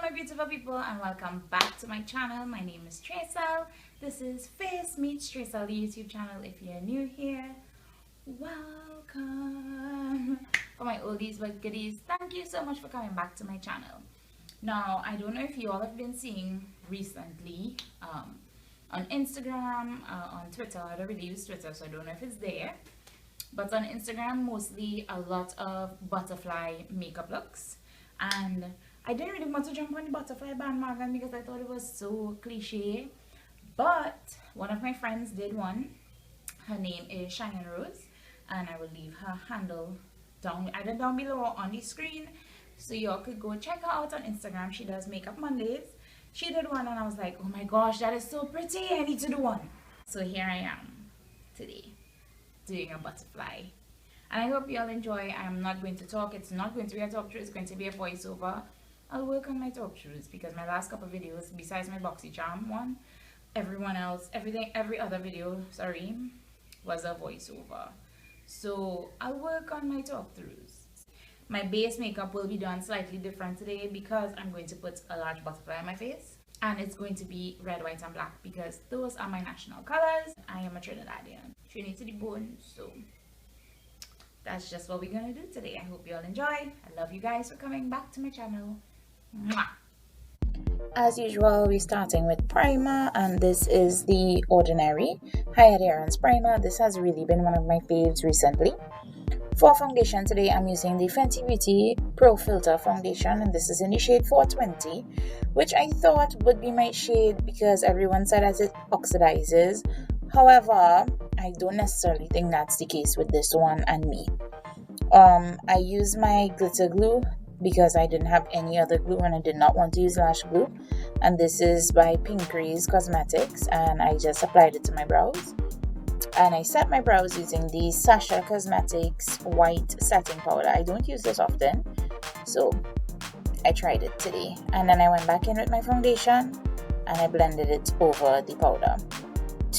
my beautiful people, and welcome back to my channel. My name is Tracell. This is Meets Tracell, the YouTube channel. If you're new here, welcome. For my oldies but goodies, thank you so much for coming back to my channel. Now, I don't know if you all have been seeing recently on Instagram, on Twitter. I don't really use Twitter, so I don't know if it's there. But on Instagram, mostly a lot of butterfly makeup looks. And I didn't really want to jump on the butterfly bandwagon because I thought it was so cliche. But one of my friends did one. Her name is Cheyenne Rose, and I will leave her handle either down below or on the screen, so y'all could go check her out on Instagram. She does Makeup Mondays. She did one and I was like, oh my gosh, that is so pretty, I need to do one. So here I am today doing a butterfly, and I hope you all enjoy. I am not going to talk. It's not going to be a talk through, it's going to be a voiceover. I'll work on my talk throughs because my last couple of videos, besides my BoxyCharm one, every other video, sorry, was a voiceover. So I'll work on my talk throughs. My base makeup will be done slightly different today because I'm going to put a large butterfly on my face, and it's going to be red, white and black because those are my national colors. I am a Trinidadian, Trini to the bone, so that's just what we're gonna do today. I hope you all enjoy. I love you guys for coming back to my channel. Mwah. As usual, we're starting with primer, and this is the Ordinary High Adherence Primer. This has really been one of my faves recently. For foundation today, I'm using the Fenty Beauty Pro Filter Foundation, and this is in the shade 420, which I thought would be my shade because everyone said that it oxidizes. However, I don't necessarily think that's the case with this one and me. I use my glitter glue because I didn't have any other glue and I did not want to use lash glue, and this is by Pinkery's Cosmetics, and I just applied it to my brows. And I set my brows using the Sasha Cosmetics white setting powder. I don't use this often, so I tried it today. And then I went back in with my foundation and I blended it over the powder.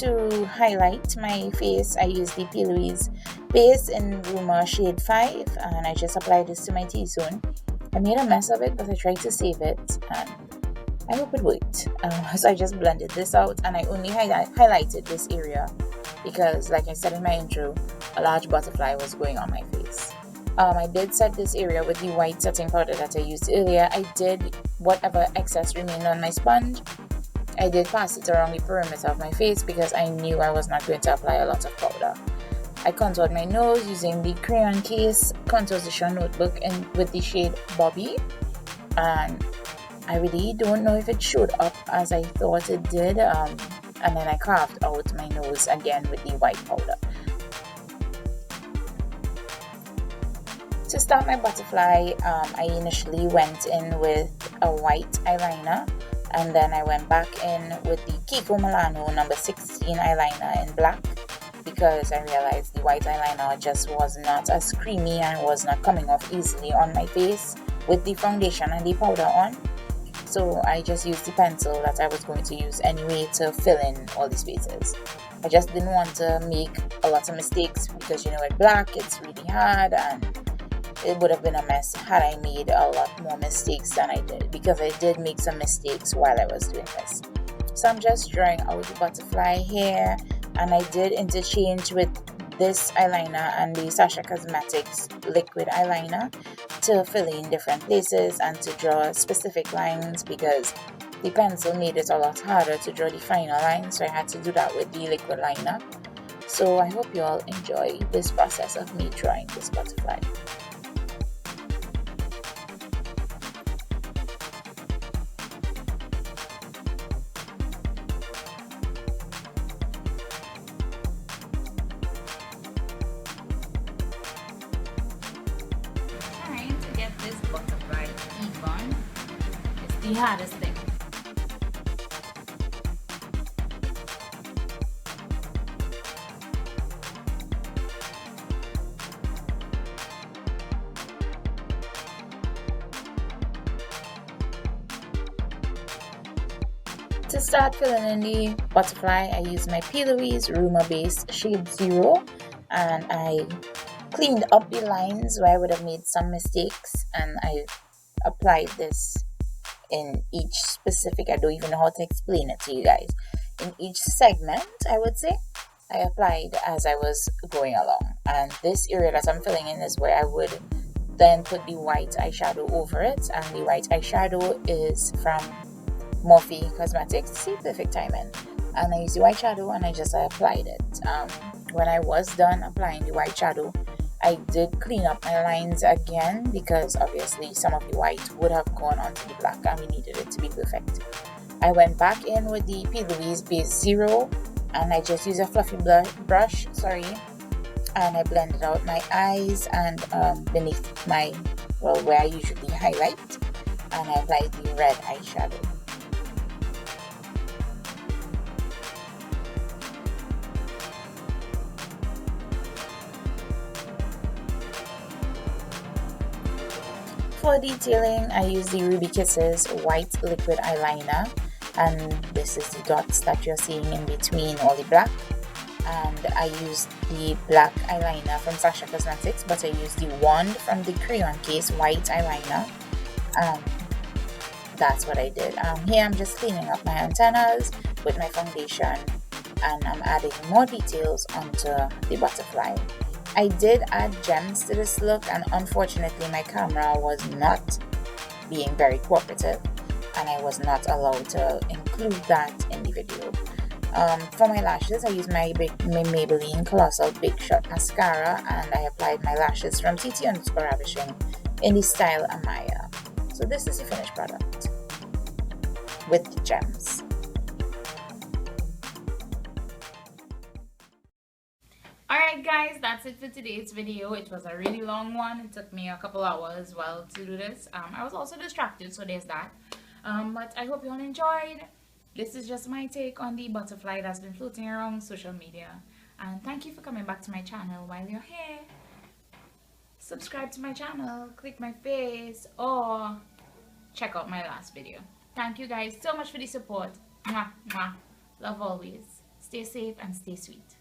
To highlight my face, I used the P. Louise base in Rumor shade 5, and I just applied this to my T-zone. I made a mess of it, but I tried to save it, and I hope it worked. So I just blended this out, and I only highlighted this area because, like I said in my intro, a large butterfly was going on my face. I did set this area with the white setting powder that I used earlier. I did whatever excess remained on my sponge. I did pass it around the perimeter of my face because I knew I was not going to apply a lot of powder. I contoured my nose using the Crayon Case Contour Notebook with the shade Bobby, and I really don't know if it showed up as I thought it did. And then I carved out my nose again with the white powder. To start my butterfly, I initially went in with a white eyeliner, and then I went back in with the Kiko Milano number 16 eyeliner in black because I realized the white eyeliner just was not as creamy and was not coming off easily on my face with the foundation and the powder on. So I just used the pencil that I was going to use anyway to fill in all the spaces. I just didn't want to make a lot of mistakes because, you know, with black it's really hard, and it would have been a mess had I made a lot more mistakes than I did, because I did make some mistakes while I was doing this. So I'm just drawing out the butterfly here, and I did interchange with this eyeliner and the Sasha Cosmetics liquid eyeliner to fill in different places and to draw specific lines because the pencil made it a lot harder to draw the final line, so I had to do that with the liquid liner. So I hope you all enjoy this process of me drawing this butterfly. Butterfly even is the hardest thing. To start filling in the butterfly, I use my P. Louise Rumor Base shade 0, and I cleaned up the lines where I would have made some mistakes, and I applied this in each specific, I don't even know how to explain it to you guys. In each segment, I would say, I applied as I was going along. And this area that I'm filling in is where I would then put the white eyeshadow over it. And the white eyeshadow is from Morphe Cosmetics. See, perfect timing. And I used the white shadow and I just applied it. When I was done applying the white shadow, I did clean up my lines again because obviously some of the white would have gone onto the black and we needed it to be perfect. I went back in with the P. Louise Base Zero and I just used a fluffy brush, and I blended out my eyes and beneath my, well, where I usually highlight, and I applied the red eyeshadow. For detailing, I use the Ruby Kisses white liquid eyeliner, and this is the dots that you're seeing in between all the black. And I used the black eyeliner from Sasha Cosmetics, but I used the wand from the Crayon Case white eyeliner. That's what I did. Here I'm just cleaning up my antennas with my foundation, and I'm adding more details onto the butterfly. I did add gems to this look, and unfortunately my camera was not being very cooperative and I was not allowed to include that in the video. For my lashes, I used my Maybelline Colossal Big Shot Mascara, and I applied my lashes from TT_Ravishing in the style Amaya. So this is the finished product with the gems. Alright guys, that's it for today's video. It was a really long one. It took me a couple hours to do this. I was also distracted, so there's that. But I hope you all enjoyed. This is just my take on the butterfly that's been floating around social media. And thank you for coming back to my channel while you're here. Subscribe to my channel, click my face, or check out my last video. Thank you guys so much for the support. Mwah, mwah. Love always. Stay safe and stay sweet.